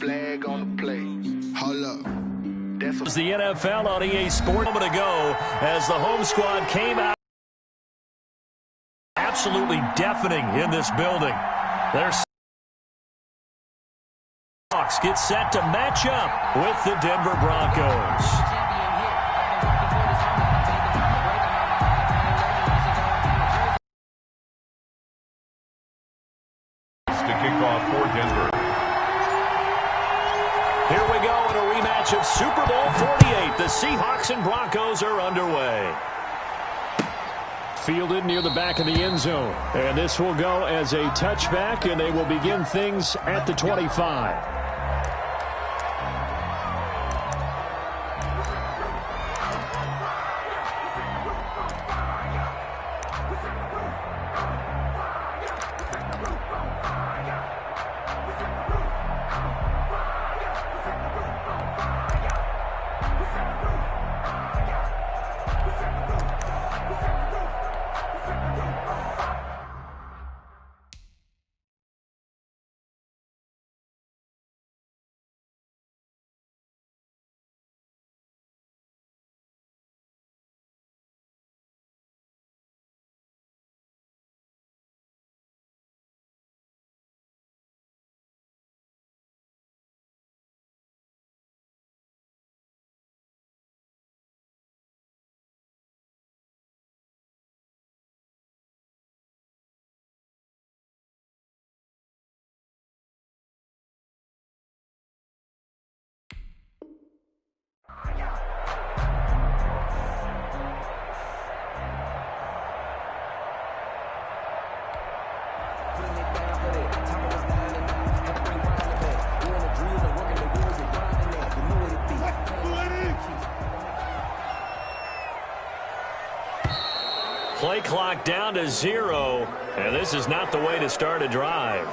flag on the play. Hold up. That's the NFL on EA Sports. A moment ago as the home squad came out. Absolutely deafening in this building. Their Seahawks get set to match up with the Denver Broncos. To kick off for Denver. Here we go in a rematch of Super Bowl 48. The Seahawks and Broncos are underway. Fielded near the back of the end zone. And this will go as a touchback, and they will begin things at the 25. Play clock down to 0, and this is not the way to start a drive.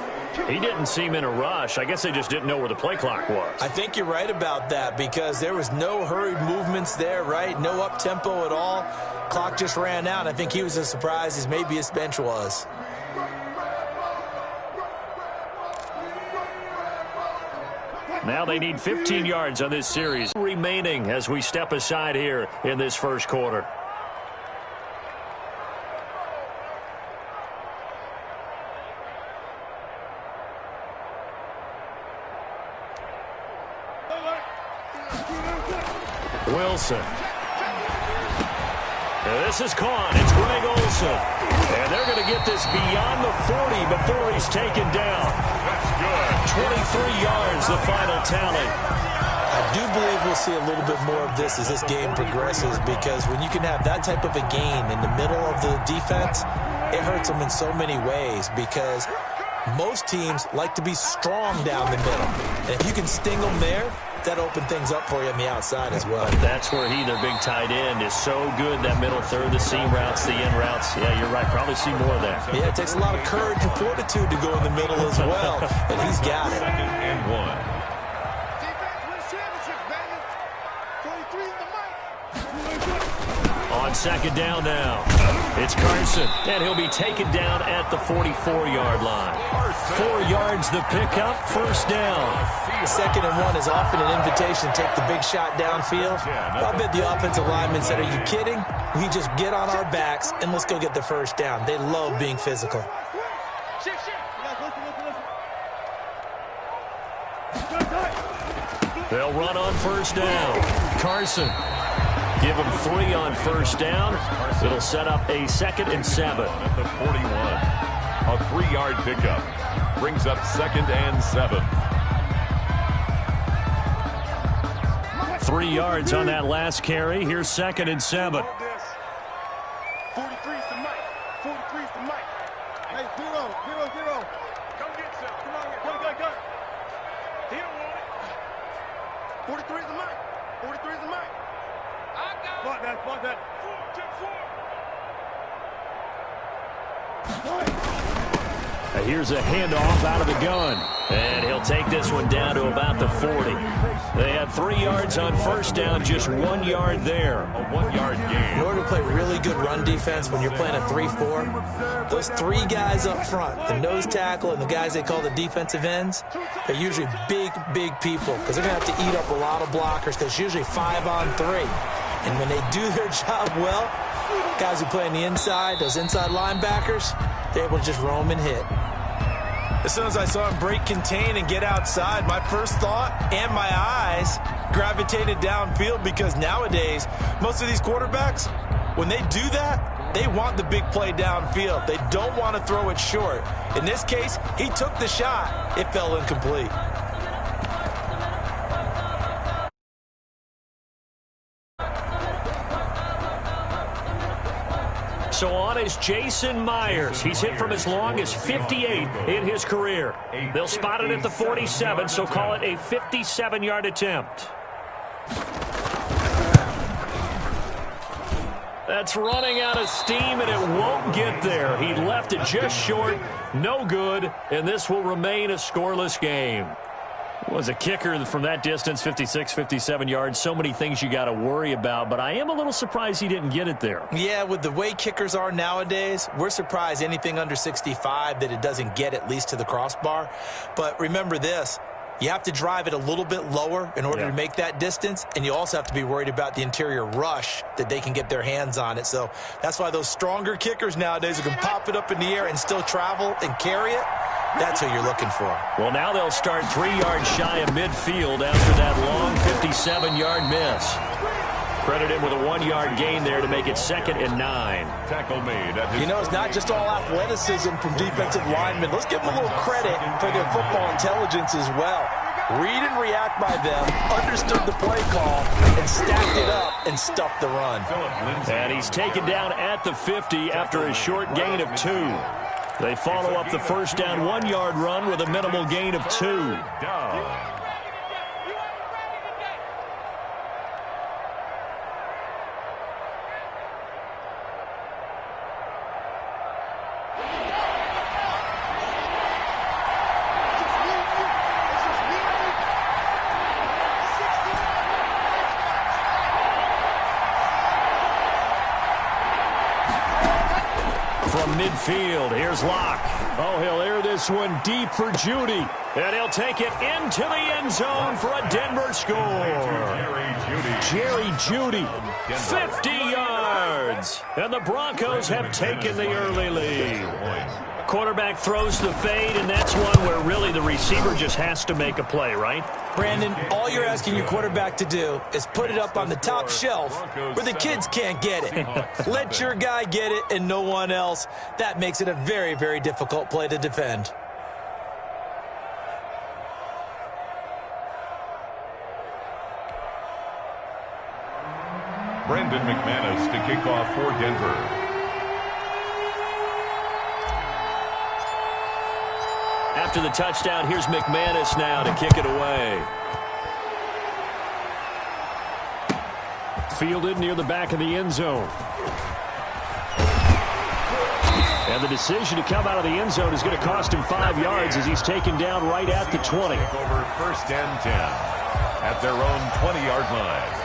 He didn't seem in a rush. I guess they just didn't know where the play clock was. I think you're right about that because there was no hurried movements there, right? No up-tempo at all. Clock just ran out. I think he was as surprised as maybe his bench was. Now they need 15 yards on this series remaining as we step aside here in this first quarter. Wilson. This is caught. It's Greg Olsen. And they're going to get this beyond the 40 before he's taken down. That's good. 23 yards, the final tally. I do believe we'll see a little bit more of this as this game progresses because when you can have that type of a gain in the middle of the defense, it hurts them in so many ways because most teams like to be strong down the middle. And if you can sting them there, that open things up for you on the outside as well. But that's where their big tight end, is so good, that middle third, the seam routes, the in routes. Yeah, you're right. Probably see more of that. Yeah, it takes a lot of courage and fortitude to go in the middle as well, and he's got it. 2nd and 1. On second down now, it's Carson, and he'll be taken down at the 44-yard line. 4 yards the pickup, first down. 2nd and 1 is often an invitation to take the big shot downfield. I bet the offensive lineman said, are you kidding? We just get on our backs and let's go get the first down. They love being physical. They'll run on first down. Carson. Give him 3 on first down. It'll set up a 2nd and 7. At the 41. A 3-yard pickup. Brings up 2nd and 7. 3 yards on that last carry. Here's 2nd and 7. 43's the mic. 43's the mic. Hey, 0, 0, 0. Come get some. Come on, go. He don't want it. 43's the mic. 43's the mic. I got it. Block that. 4, 2, 4. Here's a handoff out of the gun. And he'll take this one down to about the 40. They had 3 yards on first down, just 1 yard there. A 1-yard gain. In order to play really good run defense when you're playing a 3-4, those 3 guys up front, the nose tackle and the guys they call the defensive ends, they're usually big people because they're going to have to eat up a lot of blockers because it's usually 5 on 3. And when they do their job well, guys who play on the inside, those inside linebackers, they're able to just roam and hit. As soon as I saw him break contain and get outside, my first thought and my eyes gravitated downfield because nowadays, most of these quarterbacks, when they do that, they want the big play downfield. They don't want to throw it short. In this case, he took the shot. It fell incomplete. So on is Jason Myers. He's hit from as long as 58 in his career. They'll spot it at the 47, so call it a 57-yard attempt. That's running out of steam, and it won't get there. He left it just short, no good, and this will remain a scoreless game. Was a kicker from that distance, 56, 57 yards. So many things you got to worry about, but I am a little surprised he didn't get it there. Yeah, with the way kickers are nowadays, we're surprised anything under 65 that it doesn't get at least to the crossbar. But remember this, you have to drive it a little bit lower in order to make that distance, and you also have to be worried about the interior rush that they can get their hands on it. So that's why those stronger kickers nowadays who can pop it up in the air and still travel and carry it, that's what you're looking for. Well, now they'll start 3 yards shy of midfield after that long 57-yard miss. Credit him with a 1-yard gain there to make it 2nd and 9. Tackle made. You know, it's not just all athleticism from defensive linemen. Let's give them a little credit for their football intelligence as well. Read and react by them, understood the play call, and stacked it up and stuffed the run. And he's taken down at the 50 after a short gain of 2. They follow up the first down 1-yard run with a minimal gain of 2. From midfield, here's Locke. Oh, he'll air this one deep for Judy. And he'll take it into the end zone for a Denver score. Jerry Judy, 50 yards. And the Broncos have taken the early lead. Quarterback throws the fade, and that's one where really the receiver just has to make a play, right? Brandon, all you're asking your quarterback to do is put it up on the top shelf where the kids can't get it. Let your guy get it and no one else. That makes it a very, very difficult play to defend. Brandon McManus to kick off for Denver. After the touchdown, here's McManus now to kick it away. Fielded near the back of the end zone. And the decision to come out of the end zone is going to cost him 5 yards as he's taken down right at the 20. Over 1st and 10 at their own 20-yard line.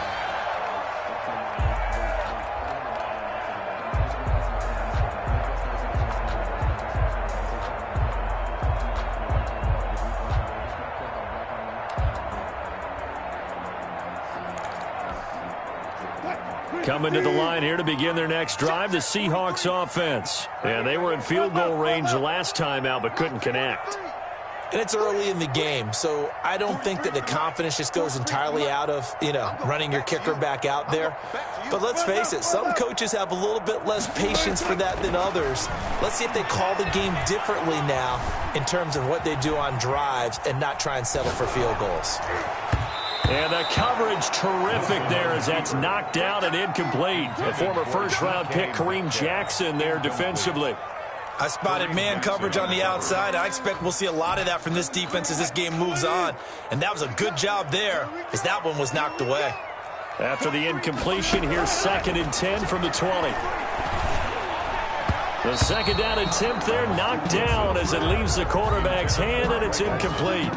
Coming to the line here to begin their next drive, the Seahawks offense. And they were in field goal range the last time out, but couldn't connect. And it's early in the game, so I don't think that the confidence just goes entirely out of, running your kicker back out there. But let's face it, some coaches have a little bit less patience for that than others. Let's see if they call the game differently now in terms of what they do on drives and not try and settle for field goals. And the coverage terrific there as that's knocked down and incomplete. The former first-round pick Kareem Jackson there defensively. I spotted man coverage on the outside. I expect we'll see a lot of that from this defense as this game moves on. And that was a good job there as that one was knocked away. After the incompletion, here's 2nd and 10 from the 20. The second down attempt there knocked down as it leaves the quarterback's hand, and it's incomplete.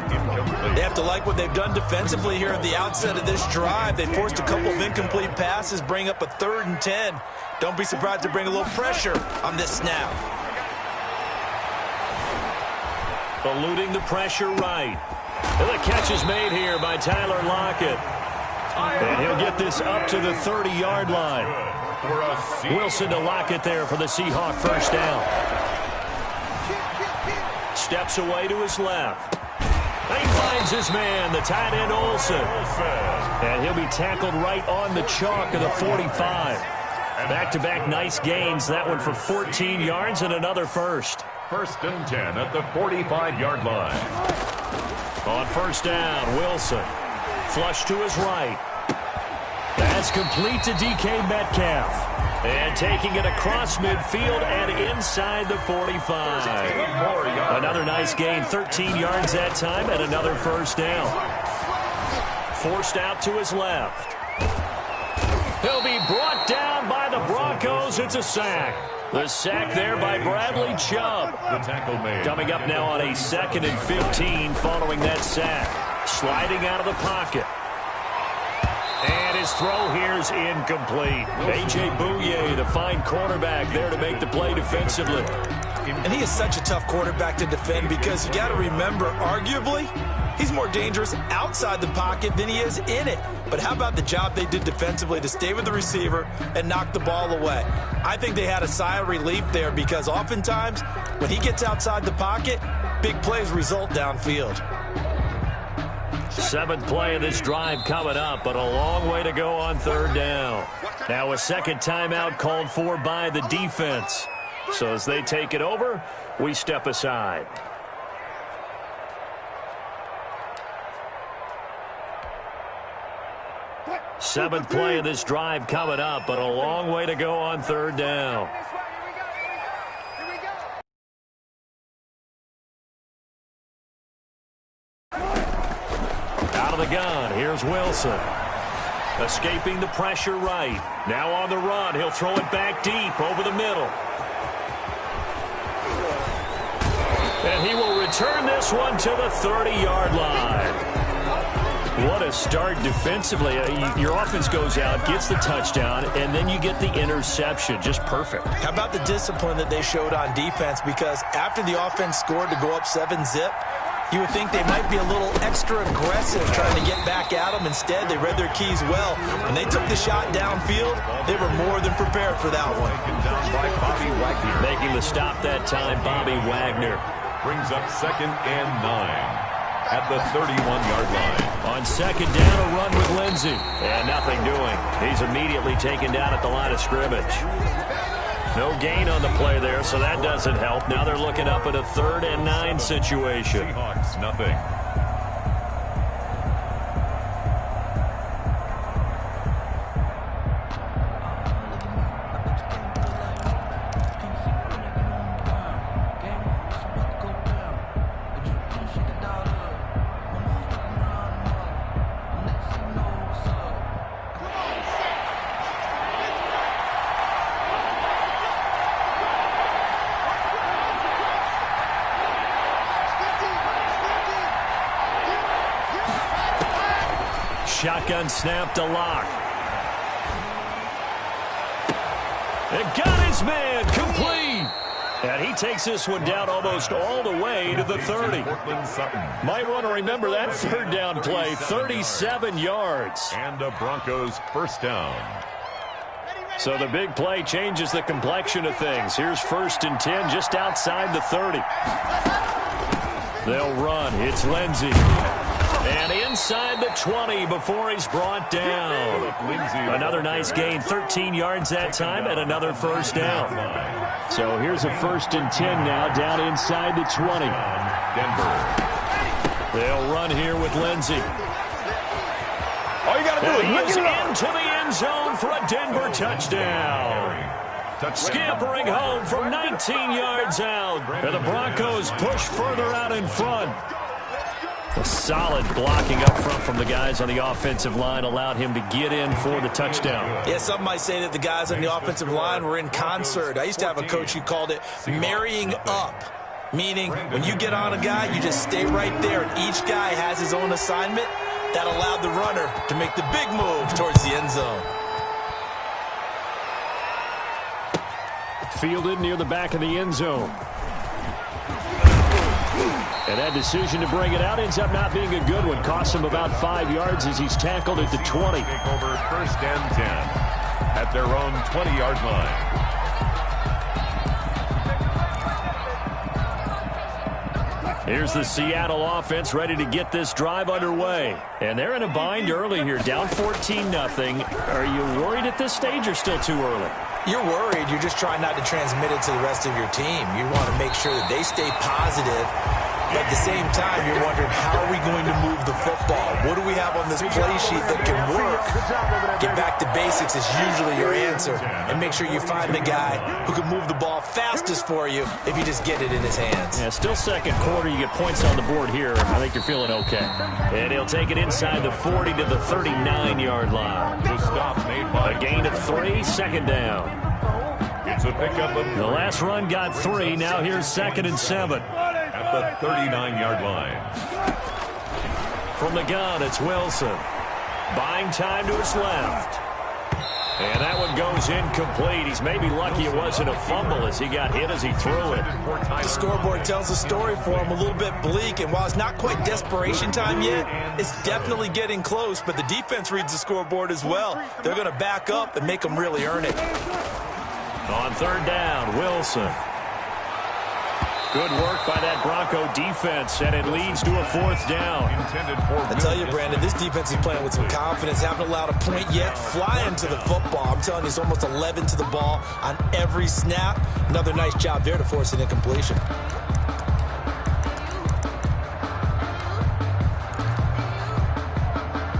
They have to like what they've done defensively here at the outset of this drive. They forced a couple of incomplete passes, bring up a 3rd and 10. Don't be surprised to bring a little pressure on this snap. Eluding the pressure right. And the catch is made here by Tyler Lockett. And he'll get this up to the 30-yard line. Wilson to Lockett there for the Seahawk first down. Steps away to his left. He finds his man, the tight end Olsen. And he'll be tackled right on the chalk of the 45. Back-to-back nice gains. That one for 14 yards and another first. 1st and 10 at the 45-yard line. On first down, Wilson. Flush to his right. That's complete to DK Metcalf. And taking it across midfield and inside the 45. Another nice gain, 13 yards that time, and another first down. Forced out to his left. He'll be brought down by the Broncos. It's a sack. The sack there by Bradley Chubb. The tackle made. Coming up now on a 2nd and 15 following that sack. Sliding out of the pocket. And his throw here is incomplete. A.J. Bouye, the fine cornerback, there to make the play defensively. And he is such a tough quarterback to defend because you got to remember, arguably, he's more dangerous outside the pocket than he is in it. But how about the job they did defensively to stay with the receiver and knock the ball away? I think they had a sigh of relief there because oftentimes when he gets outside the pocket, big plays result downfield. 7th play of this drive coming up, but a long way to go on 3rd down. Now a second timeout called for by the defense. So as they take it over, we step aside. Seventh play of this drive coming up, but a long way to go on 3rd down. Out of the gun, here's Wilson. Escaping the pressure right. Now on the run, he'll throw it back deep over the middle. And he will return this one to the 30-yard line. What a start defensively. Your offense goes out, gets the touchdown, and then you get the interception. Just perfect. How about the discipline that they showed on defense? Because after the offense scored to go up 7-zip, you would think they might be a little extra aggressive trying to get back at them. Instead, they read their keys well. When they took the shot downfield, they were more than prepared for that one. Making the stop that time, Bobby Wagner. Brings up 2nd and 9 at the 31-yard line. On 2nd down, a run with Lindsey. And nothing doing. He's immediately taken down at the line of scrimmage. No gain on the play there, so that doesn't help. Now they're looking up at a 3rd and 9 situation. Seahawks, nothing. Shotgun snap to Locke. And got his man complete. And he takes this one down almost all the way to the 30. Might want to remember that 3rd down play, 37 yards. And the Broncos first down. So the big play changes the complexion of things. Here's 1st and 10 just outside the 30. They'll run. It's Lindsey. And inside the 20 before he's brought down. Another nice gain, 13 yards that time, and another first down. So here's a 1st and 10 now, down inside the 20. Denver. They'll run here with Lindsey. All you got to do is look into the end zone for a Denver touchdown. Scampering home from 19 yards out. And the Broncos push further out in front. A solid blocking up front from the guys on the offensive line allowed him to get in for the touchdown. Yeah, some might say that the guys on the offensive line were in concert. I used to have a coach who called it marrying up, meaning when you get on a guy, you just stay right there, and each guy has his own assignment. That allowed the runner to make the big move towards the end zone. Fielded near the back of the end zone. And that decision to bring it out ends up not being a good one. Costs him about 5 yards as he's tackled at the 20. Take over 1st and 10 at their own 20-yard line. Here's the Seattle offense ready to get this drive underway. And they're in a bind early here, down 14-0. Are you worried at this stage or still too early? You're worried. You're just trying not to transmit it to the rest of your team. You want to make sure that they stay positive. But at the same time, you're wondering, how are we going to move the football? What do we have on this play sheet that can work? Get back to basics is usually your answer. And make sure you find the guy who can move the ball fastest for you if you just get it in his hands. Yeah, still second quarter. You get points on the board here. I think you're feeling okay. And he'll take it inside the 40 to the 39-yard line. The stop made by a gain of 3, second down. It's a pickup of 3. The last run got 3. Now here's 2nd and 7. At the 39-yard line. From the gun, it's Wilson. Buying time to his left. And that one goes incomplete. He's maybe lucky it wasn't a fumble as he got hit as he threw it. The scoreboard tells a story for him, a little bit bleak, and while it's not quite desperation time yet, it's definitely getting close, but the defense reads the scoreboard as well. They're going to back up and make them really earn it. On 3rd down, Wilson. Good work by that Bronco defense, and it leads to a 4th down. I tell you, Brandon, this defense is playing with some confidence. Haven't allowed a point yet. Flying to the football. I'm telling you, it's almost 11 to the ball on every snap. Another nice job there to force an incompletion.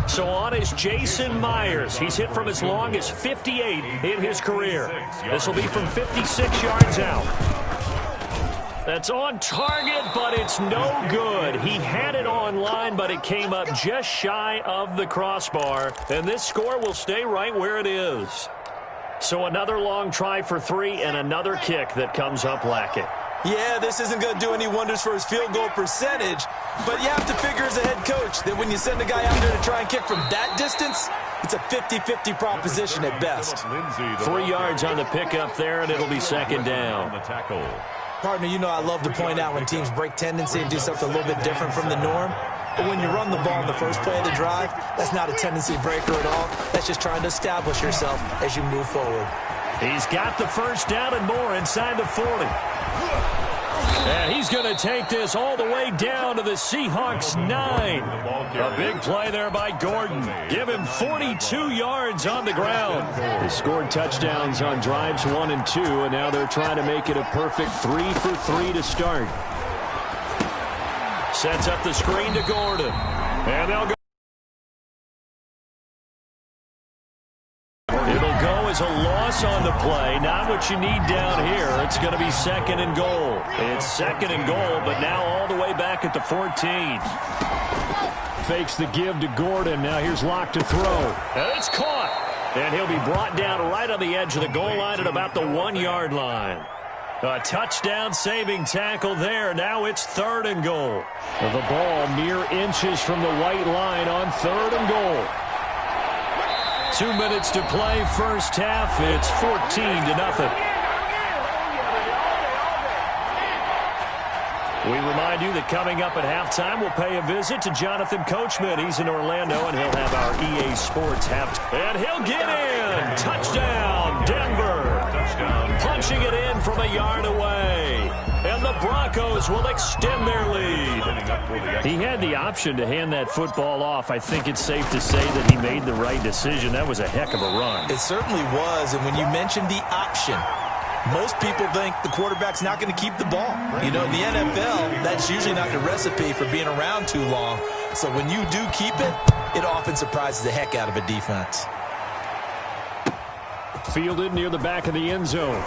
So on is Jason Myers. He's hit from as long as 58 in his career. This will be from 56 yards out. That's on target, but it's no good. He had it on line, but it came up just shy of the crossbar. And this score will stay right where it is. So another long try for 3 and another kick that comes up lacking. Yeah, this isn't going to do any wonders for his field goal percentage, but you have to figure as a head coach that when you send a guy out there to try and kick from that distance, it's a 50-50 proposition at best. 3 yards on the pickup there, and it'll be 2nd down. Partner, you know I love to point out when teams break tendency and do something a little bit different from the norm. But when you run the ball in the first play of the drive, that's not a tendency breaker at all. That's just trying to establish yourself as you move forward. He's got the 1st down and more inside the 40. And he's going to take this all the way down to the Seahawks 9. A big play there by Gordon. Give him 42 yards on the ground. They scored touchdowns on drives 1 and 2, and now they're trying to make it a perfect 3 for 3 to start. Sets up the screen to Gordon. And they'll go. It'll go as a loss on the play. Not what you need down here. It's going to be 2nd and goal. It's 2nd and goal, but now all the way back at the 14. Fakes the give to Gordon. Now here's Locke to throw. And it's caught. And he'll be brought down right on the edge of the goal line at about the 1-yard line. A touchdown saving tackle there. Now it's 3rd and goal. The ball mere inches from the white line on 3rd and goal. 2 minutes to play, first half. It's 14-0. We remind you that coming up at halftime, we'll pay a visit to Jonathan Coachman. He's in Orlando, and he'll have our EA Sports halftime. And he'll get in. Touchdown, Denver. Punching it in from a yard away. And the Broncos will extend their lead. He had the option to hand that football off. I think it's safe to say that he made the right decision. That was a heck of a run. It certainly was. And when you mentioned the option, most people think the quarterback's not going to keep the ball. You know, in the NFL, that's usually not the recipe for being around too long. So when you do keep it, it often surprises the heck out of a defense. Fielded near the back of the end zone.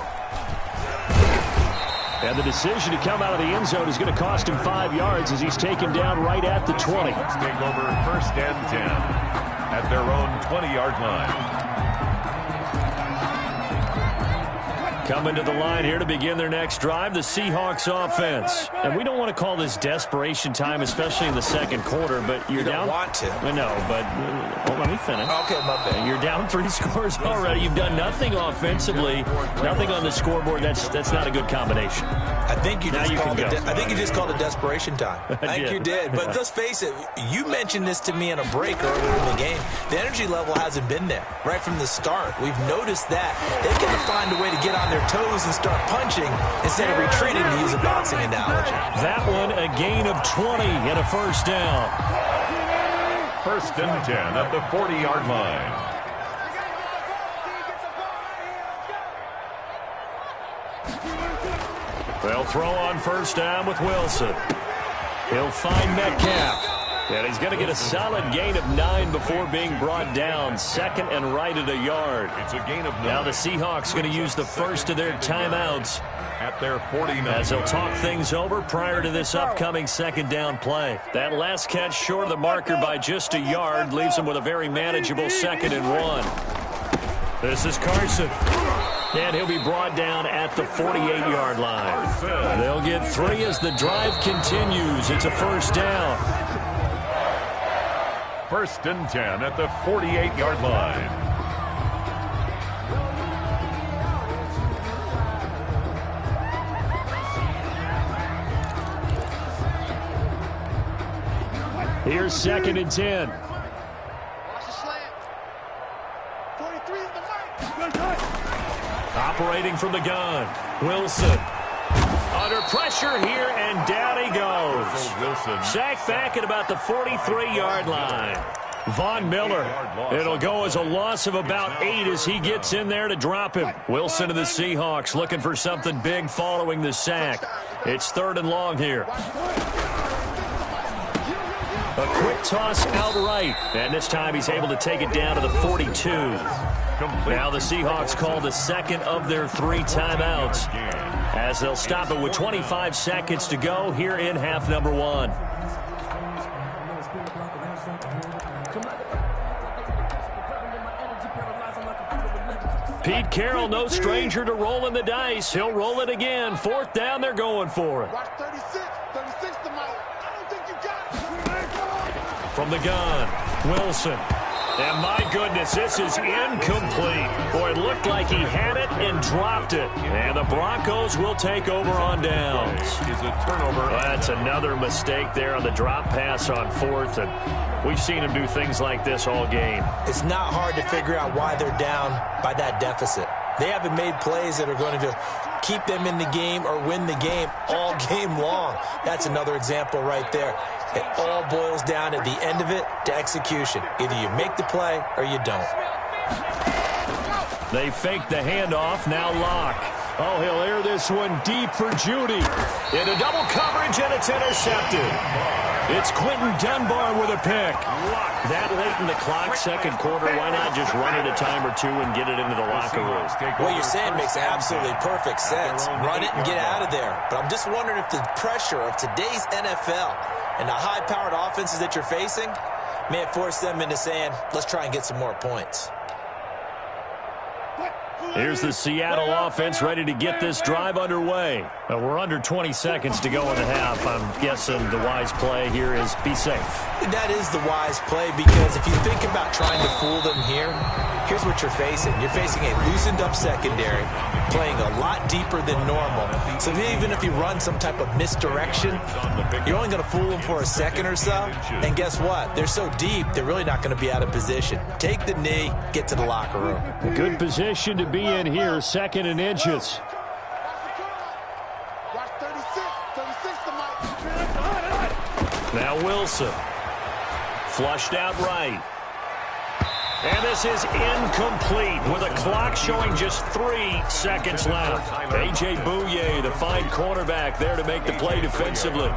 And the decision to come out of the end zone is going to cost him 5 yards as he's taken down right at the 20. Let's take over 1st and 10 at their own 20-yard line. Coming to the line here to begin their next drive, the Seahawks offense. And we don't want to call this desperation time, especially in the second quarter, but you're down. You don't want to. No, but let me finish. Okay, my bad. You're down 3 scores already. You've done nothing offensively, nothing on the scoreboard. That's not a good combination. I think you just called it. I think you just called it desperation time. I think you did. But let's face it. You mentioned this to me in a break earlier in the game. The energy level hasn't been there right from the start. We've noticed that they can find a way to get on their toes and start punching instead of retreating, to use a boxing analogy. That one a gain of 20 and a first down. 1st and 10 at the 40-yard line. They'll throw on first down with Wilson. He'll find Metcalf. And he's going to get a solid gain of 9 before being brought down. 2nd and right at a yard. It's a gain of 9. Now the Seahawks going to use the first of their timeouts at their 49. as they'll talk things over prior to this upcoming 2nd down play. That last catch short of the marker by just a yard leaves them with a very manageable 2nd and 1. This is Carson. And he'll be brought down at the 48-yard line. They'll get 3 as the drive continues. It's a first down. 1st and 10 at the 48-yard line. Here's 2nd and 10. Watch the slant. 43 is the mark. Operating from the gun. Wilson. Under pressure here, and down he goes. Wilson. Sacked back at about the 43-yard line. Von Miller. It'll go as a loss of about 8 as he gets in there to drop him. Wilson to the Seahawks looking for something big following the sack. It's 3rd and long here. A quick toss out right, and this time he's able to take it down to the 42. Now the Seahawks call the 2nd of their 3 timeouts as they'll stop it with 25 seconds to go here in half number 1. Pete Carroll, no stranger to rolling the dice. He'll roll it again. 4th down, they're going for it. Watch 36. 36 to Mike. I don't think you got it. From the gun, Wilson. And my goodness, this is incomplete. Boy, it looked like he had it and dropped it. And the Broncos will take over on downs. Is a turnover. That's another mistake there on the drop pass on 4th. And we've seen him do things like this all game. It's not hard to figure out why they're down by that deficit. They haven't made plays that are going to keep them in the game or win the game all game long. That's another example right there. It all boils down at the end of it to execution. Either you make the play or you don't. They fake the handoff. Now Locke. Oh, he'll air this one deep for Judy. Into double coverage, and it's intercepted. It's Quentin Dunbar with a pick. That late in the clock, 2nd quarter, why not just run it a time or 2 and get it into the locker room? What you're saying makes absolutely perfect sense. Run it and get out of there. But I'm just wondering if the pressure of today's NFL and the high-powered offenses that you're facing may force them into saying, let's try and get some more points. Here's the Seattle offense ready to get this drive underway. We're under 20 seconds to go in the half. I'm guessing the wise play here is be safe. That is the wise play, because if you think about trying to fool them here, here's what you're facing. You're facing a loosened-up secondary, playing a lot deeper than normal. So even if you run some type of misdirection, you're only going to fool them for a second or so. And guess what? They're so deep, they're really not going to be out of position. Take the knee, get to the locker room. A good position to be in here, 2nd and inches. Watch 36. 36 to Mike. Now Wilson. Flushed out right. And this is incomplete with a clock showing just 3 seconds left. A.J. Bouye, the fine cornerback, there to make the play defensively.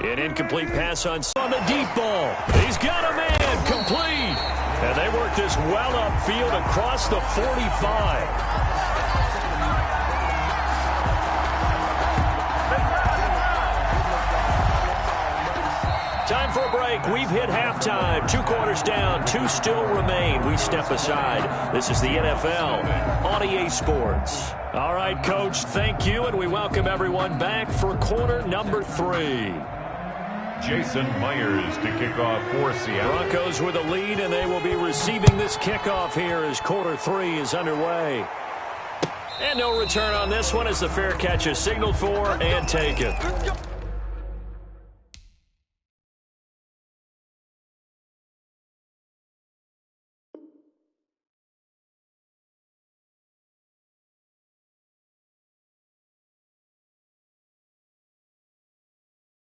An incomplete pass on the deep ball. He's got a man complete. And they work this well upfield across the 45. Time for a break. We've hit halftime. 2 quarters down. 2 still remain. We step aside. This is the NFL on EA Sports. All right, Coach, thank you, and we welcome everyone back for quarter number 3. Jason Myers to kick off for Seattle. Broncos with a lead, and they will be receiving this kickoff here as quarter 3 is underway. And no return on this one as the fair catch is signaled for and taken.